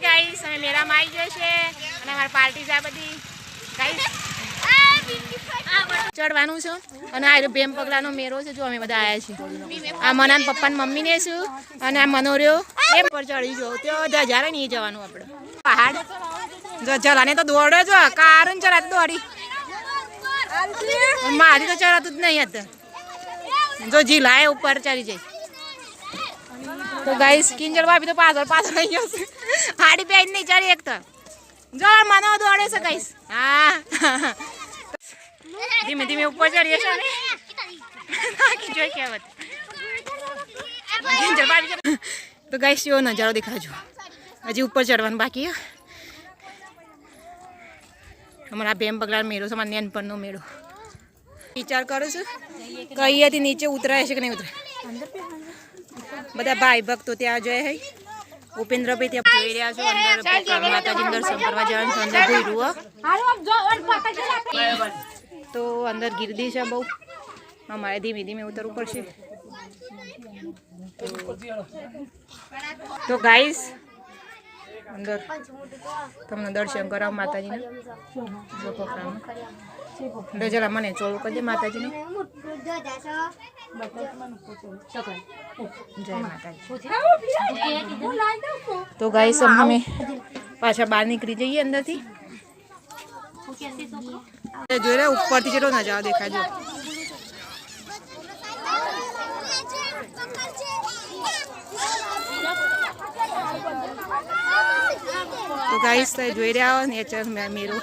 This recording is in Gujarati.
ગાઈસ અમે મેળામાં આવી ગયો છે અને અમારી પાર્ટી છે આ બધી ગાઈસ ચડવાનું છે અને આ ભેમ પગલાનો મેળો છે જો અમે બધા આવ્યા છીએ આ મના પપ્પાની મમ્મીને છું અને આ મનોર્યો એ પર ચડી ગયો તો જયારે નહીં જવાનું આપણે પહાડ જો ચલાને તો દોડે જો કારણ ચલાતી દોડી મારી તો ચડાતું જ નહીં હતું જો જીલાય ઉપર ચડી જાય તો ગાઈસ કિંજલ ભાભી તો પાછળ આવી ગયો છે હાડી પહેરી નહીં ચાલી એક તો જો મનો દોડે છે ગાઈસ હા ધીમે ધીમે ઉપર ચડીએ છે ને જોઈ કહેવત કિંજલ ભાભી તો ગાઈસ એવો નજારો દેખાજો હજી ઉપર ચડવાનું બાકી અમારા ભેમ પગલા મેળો છે અમારા નેનપણનો મેળો વિચાર કરું છું કઈયાથી નીચે ઉતરાય છે કે નહીં ઉતરાય બધા ભાઈ ભક્તો ત્યાં જોઈએ હે ઉપેન્દ્રભાઈ ત્યાં જોઈ રહ્યા છો અંદર માતાજી દર્શન કરવા જવાનું છે અંદર ભૂર્યું તો અંદર ગીરદી છે બહુ અમારે ધીમે ધીમે ઉતરવું પડશે તો ગાઈસ અંદર તમને દર્શન કરાવ માતાજીને એટલે જરા મને ચોલું કરી દે માતાજીને જય માતાજી તો ગાઈસ અમે પાછા બહાર નીકળી જઈએ અંદરથી જોઈ રહ્યા ઉપરથી કેટલો નજારો દેખાજો તો ગાઈસ જોઈ રહ્યા નેચર મેરો